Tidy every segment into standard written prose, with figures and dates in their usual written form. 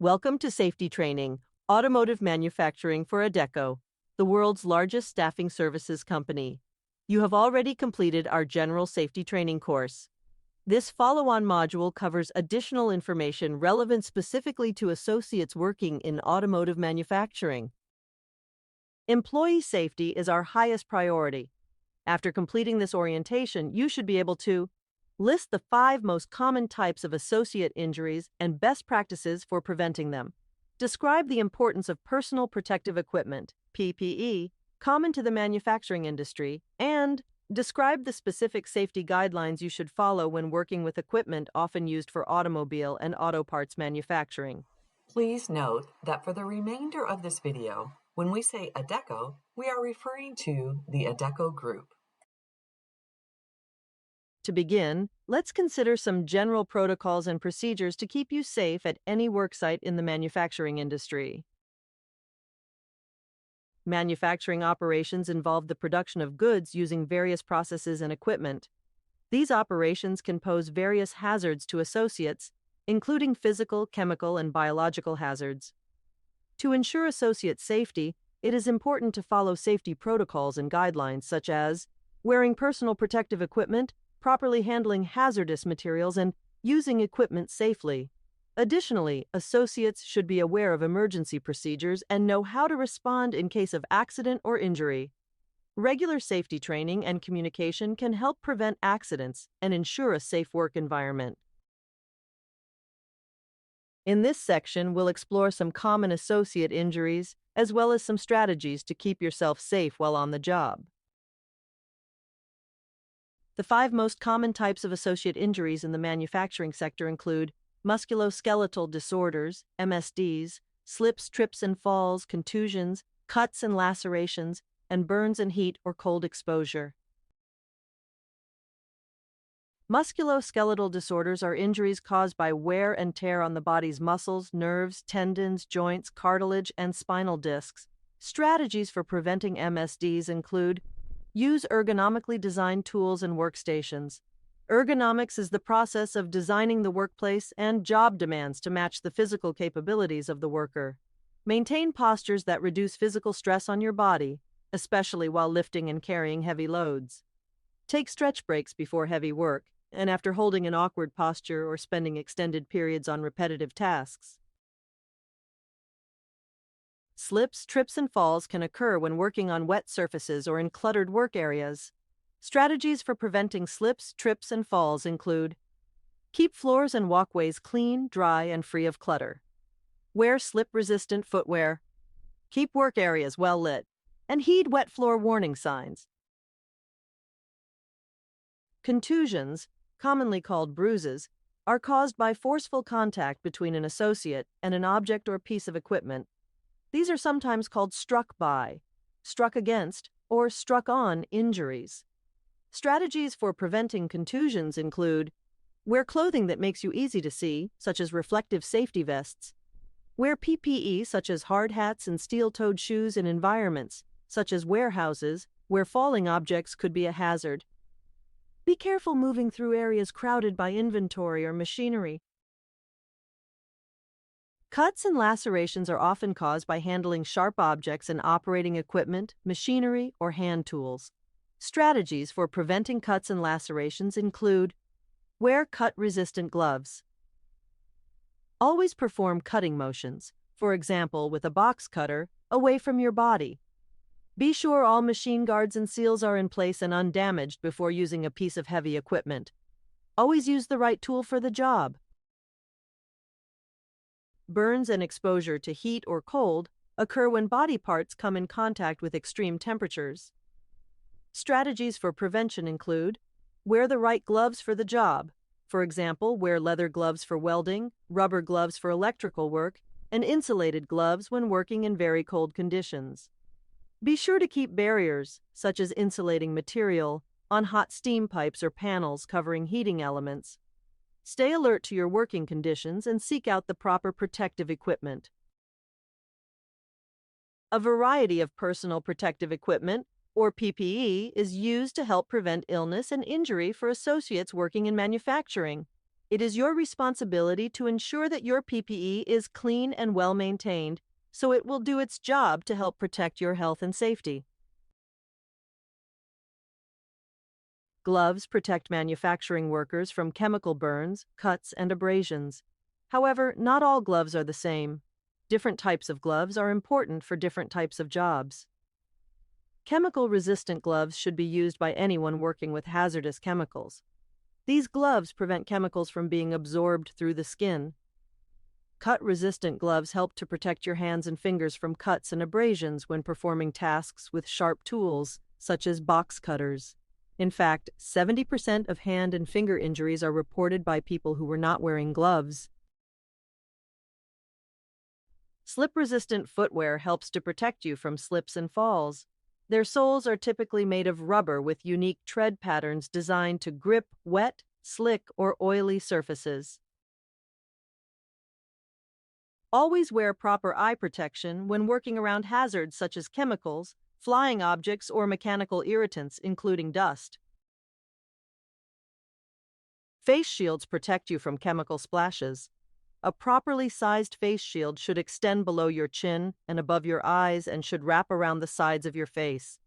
Welcome to Safety Training, Automotive Manufacturing for Adecco, the world's largest staffing services company. You have already completed our General Safety Training course. This follow-on module covers additional information relevant specifically to associates working in automotive manufacturing. Employee safety is our highest priority. After completing this orientation, you should be able to list the 5 most common types of associate injuries and best practices for preventing them. Describe the importance of personal protective equipment, PPE, common to the manufacturing industry, and describe the specific safety guidelines you should follow when working with equipment often used for automobile and auto parts manufacturing. Please note that for the remainder of this video, when we say Adecco, we are referring to the Adecco Group. To begin, let's consider some general protocols and procedures to keep you safe at any worksite in the manufacturing industry. Manufacturing operations involve the production of goods using various processes and equipment. These operations can pose various hazards to associates, including physical, chemical, and biological hazards. To ensure associate safety, it is important to follow safety protocols and guidelines such as wearing personal protective equipment, properly handling hazardous materials, and using equipment safely. Additionally, associates should be aware of emergency procedures and know how to respond in case of accident or injury. Regular safety training and communication can help prevent accidents and ensure a safe work environment. In this section, we'll explore some common associate injuries, as well as some strategies to keep yourself safe while on the job. The 5 most common types of associate injuries in the manufacturing sector include musculoskeletal disorders, MSDs, slips, trips and falls, contusions, cuts and lacerations, and burns and heat or cold exposure. Musculoskeletal disorders are injuries caused by wear and tear on the body's muscles, nerves, tendons, joints, cartilage, and spinal discs. Strategies for preventing MSDs include use ergonomically designed tools and workstations. Ergonomics is the process of designing the workplace and job demands to match the physical capabilities of the worker. Maintain postures that reduce physical stress on your body, especially while lifting and carrying heavy loads. Take stretch breaks before heavy work and after holding an awkward posture or spending extended periods on repetitive tasks. Slips, trips, and falls can occur when working on wet surfaces or in cluttered work areas. Strategies for preventing slips, trips, and falls include keep floors and walkways clean, dry, and free of clutter. Wear slip-resistant footwear. Keep work areas well lit. And heed wet floor warning signs. Contusions, commonly called bruises, are caused by forceful contact between an associate and an object or piece of equipment. These are sometimes called struck by, struck against, or struck on injuries. Strategies for preventing contusions include wear clothing that makes you easy to see, such as reflective safety vests. Wear PPE such as hard hats and steel-toed shoes in environments, such as warehouses, where falling objects could be a hazard. Be careful moving through areas crowded by inventory or machinery. Cuts and lacerations are often caused by handling sharp objects and operating equipment, machinery, or hand tools. Strategies for preventing cuts and lacerations include wear cut-resistant gloves. Always perform cutting motions, for example with a box cutter, away from your body. Be sure all machine guards and seals are in place and undamaged before using a piece of heavy equipment. Always use the right tool for the job. Burns and exposure to heat or cold occur when body parts come in contact with extreme temperatures. Strategies for prevention include wear the right gloves for the job. For example, wear leather gloves for welding, rubber gloves for electrical work, and insulated gloves when working in very cold conditions. Be sure to keep barriers, such as insulating material, on hot steam pipes or panels covering heating elements. Stay alert to your working conditions and seek out the proper protective equipment. A variety of personal protective equipment, or PPE, is used to help prevent illness and injury for associates working in manufacturing. It is your responsibility to ensure that your PPE is clean and well maintained, so it will do its job to help protect your health and safety. Gloves protect manufacturing workers from chemical burns, cuts, and abrasions. However, not all gloves are the same. Different types of gloves are important for different types of jobs. Chemical-resistant gloves should be used by anyone working with hazardous chemicals. These gloves prevent chemicals from being absorbed through the skin. Cut-resistant gloves help to protect your hands and fingers from cuts and abrasions when performing tasks with sharp tools, such as box cutters. In fact, 70% of hand and finger injuries are reported by people who were not wearing gloves. Slip-resistant footwear helps to protect you from slips and falls. Their soles are typically made of rubber with unique tread patterns designed to grip wet, slick, or oily surfaces. Always wear proper eye protection when working around hazards such as chemicals, flying objects, or mechanical irritants, including dust. Face shields protect you from chemical splashes. A properly sized face shield should extend below your chin and above your eyes and should wrap around the sides of your face.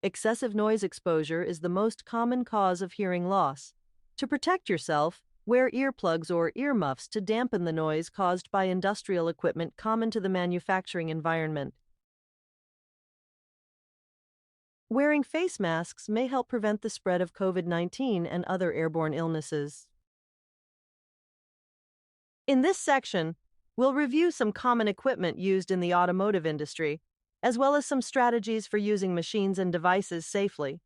Excessive noise exposure is the most common cause of hearing loss. To protect yourself, wear earplugs or earmuffs to dampen the noise caused by industrial equipment common to the manufacturing environment. Wearing face masks may help prevent the spread of COVID-19 and other airborne illnesses. In this section, we'll review some common equipment used in the automotive industry, as well as some strategies for using machines and devices safely.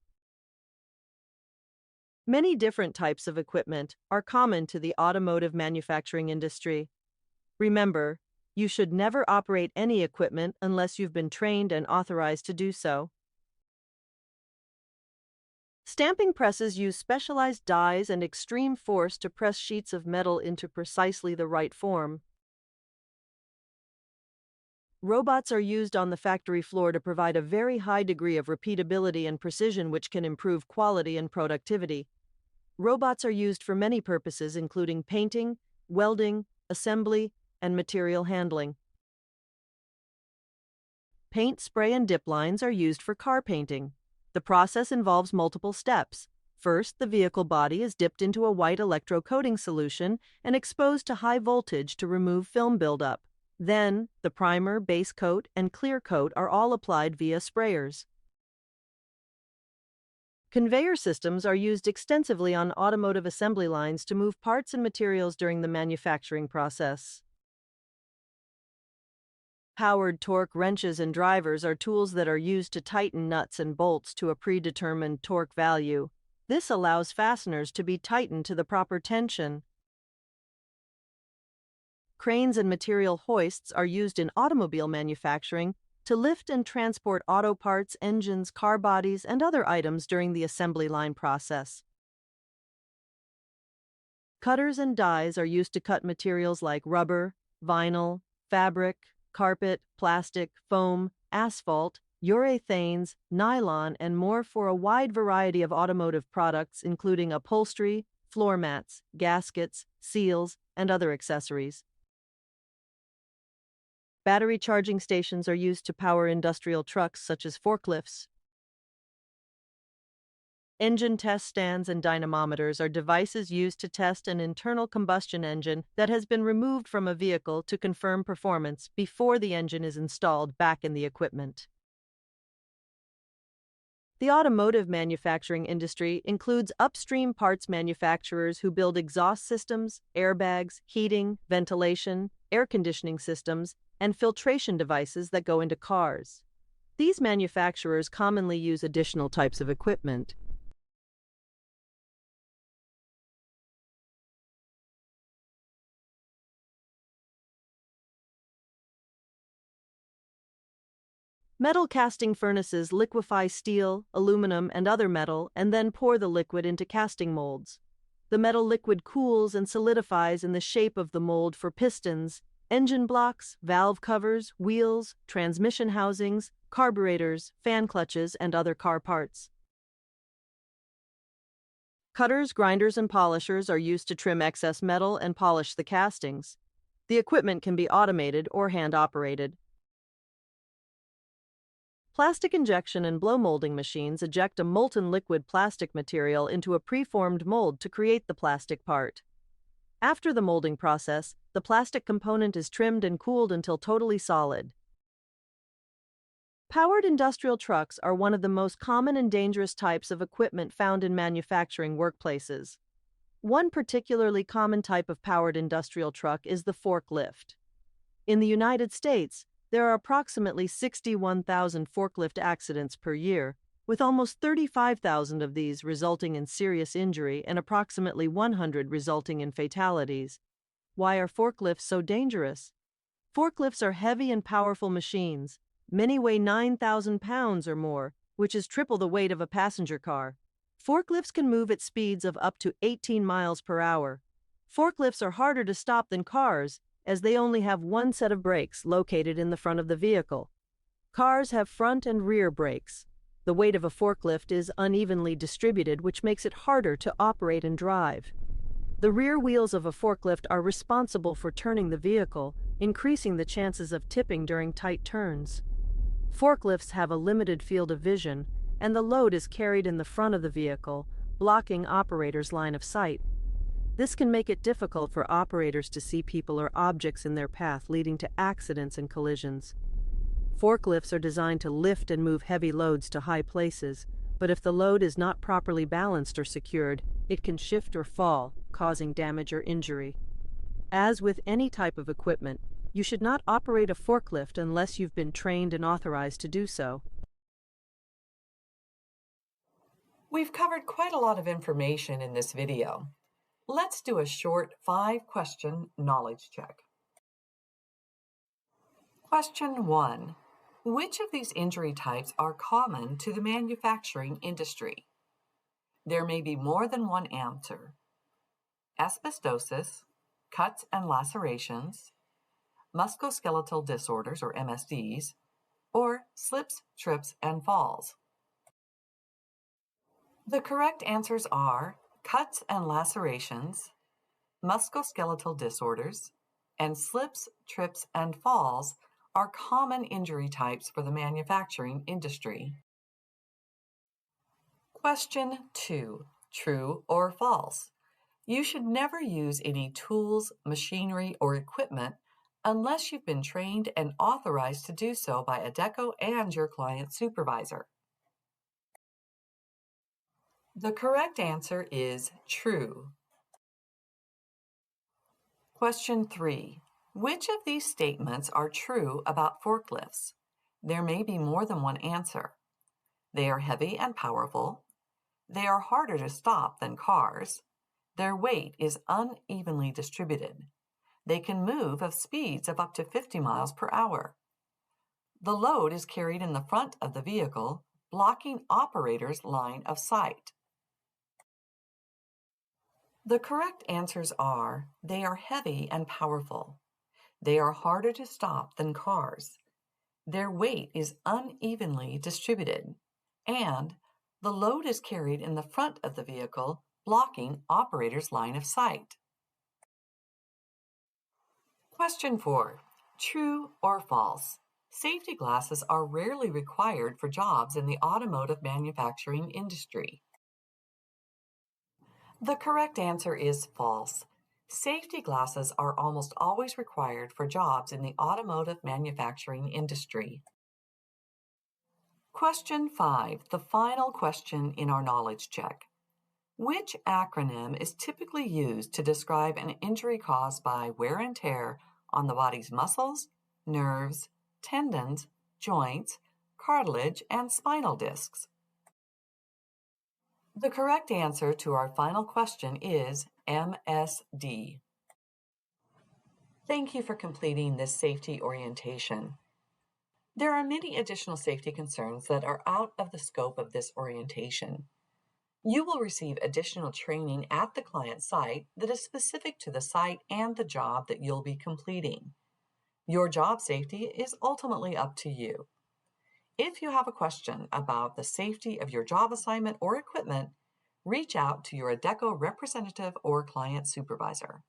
Many different types of equipment are common to the automotive manufacturing industry. Remember, you should never operate any equipment unless you've been trained and authorized to do so. Stamping presses use specialized dies and extreme force to press sheets of metal into precisely the right form. Robots are used on the factory floor to provide a very high degree of repeatability and precision, which can improve quality and productivity. Robots are used for many purposes, including painting, welding, assembly, and material handling. Paint, spray, and dip lines are used for car painting. The process involves multiple steps. First, the vehicle body is dipped into a white electrocoating solution and exposed to high voltage to remove film buildup. Then, the primer, base coat, and clear coat are all applied via sprayers. Conveyor systems are used extensively on automotive assembly lines to move parts and materials during the manufacturing process. Powered torque wrenches and drivers are tools that are used to tighten nuts and bolts to a predetermined torque value. This allows fasteners to be tightened to the proper tension. Cranes and material hoists are used in automobile manufacturing to lift and transport auto parts, engines, car bodies, and other items during the assembly line process. Cutters and dies are used to cut materials like rubber, vinyl, fabric, carpet, plastic, foam, asphalt, urethanes, nylon, and more for a wide variety of automotive products, including upholstery, floor mats, gaskets, seals, and other accessories. Battery charging stations are used to power industrial trucks such as forklifts. Engine test stands and dynamometers are devices used to test an internal combustion engine that has been removed from a vehicle to confirm performance before the engine is installed back in the equipment. The automotive manufacturing industry includes upstream parts manufacturers who build exhaust systems, airbags, heating, ventilation, air conditioning systems, and filtration devices that go into cars. These manufacturers commonly use additional types of equipment. Metal casting furnaces liquefy steel, aluminum, and other metal and then pour the liquid into casting molds. The metal liquid cools and solidifies in the shape of the mold for pistons, engine blocks, valve covers, wheels, transmission housings, carburetors, fan clutches, and other car parts. Cutters, grinders, and polishers are used to trim excess metal and polish the castings. The equipment can be automated or hand-operated. Plastic injection and blow molding machines eject a molten liquid plastic material into a preformed mold to create the plastic part. After the molding process, the plastic component is trimmed and cooled until totally solid. Powered industrial trucks are one of the most common and dangerous types of equipment found in manufacturing workplaces. One particularly common type of powered industrial truck is the forklift. In the United States, there are approximately 61,000 forklift accidents per year, with almost 35,000 of these resulting in serious injury and approximately 100 resulting in fatalities. Why are forklifts so dangerous? Forklifts are heavy and powerful machines. Many weigh 9,000 pounds or more, which is triple the weight of a passenger car. Forklifts can move at speeds of up to 18 miles per hour. Forklifts are harder to stop than cars, as they only have one set of brakes located in the front of the vehicle. Cars have front and rear brakes. The weight of a forklift is unevenly distributed, which makes it harder to operate and drive. The rear wheels of a forklift are responsible for turning the vehicle, increasing the chances of tipping during tight turns. Forklifts have a limited field of vision, and the load is carried in the front of the vehicle, blocking operators' line of sight. This can make it difficult for operators to see people or objects in their path, leading to accidents and collisions. Forklifts are designed to lift and move heavy loads to high places, but if the load is not properly balanced or secured, it can shift or fall, causing damage or injury. As with any type of equipment, you should not operate a forklift unless you've been trained and authorized to do so. We've covered quite a lot of information in this video. Let's do a short 5-question knowledge check. Question 1. Which of these injury types are common to the manufacturing industry? There may be more than one answer. Asbestosis, cuts and lacerations, musculoskeletal disorders or MSDs, or slips, trips, and falls. The correct answers are cuts and lacerations, musculoskeletal disorders, and slips, trips, and falls are common injury types for the manufacturing industry. Question 2. True or false? You should never use any tools, machinery, or equipment unless you've been trained and authorized to do so by Adecco and your client supervisor. The correct answer is true. Question 3. Which of these statements are true about forklifts? There may be more than one answer. They are heavy and powerful. They are harder to stop than cars. Their weight is unevenly distributed. They can move at speeds of up to 50 miles per hour. The load is carried in the front of the vehicle, blocking operators' line of sight. The correct answers are, they are heavy and powerful. They are harder to stop than cars. Their weight is unevenly distributed. And the load is carried in the front of the vehicle, blocking operators' line of sight. Question 4. True or false? Safety glasses are rarely required for jobs in the automotive manufacturing industry. The correct answer is false. Safety glasses are almost always required for jobs in the automotive manufacturing industry. Question 5, the final question in our knowledge check. Which acronym is typically used to describe an injury caused by wear and tear on the body's muscles, nerves, tendons, joints, cartilage, and spinal discs? The correct answer to our final question is MSD. Thank you for completing this safety orientation. There are many additional safety concerns that are out of the scope of this orientation. You will receive additional training at the client site that is specific to the site and the job that you'll be completing. Your job safety is ultimately up to you. If you have a question about the safety of your job assignment or equipment, reach out to your Adecco representative or client supervisor.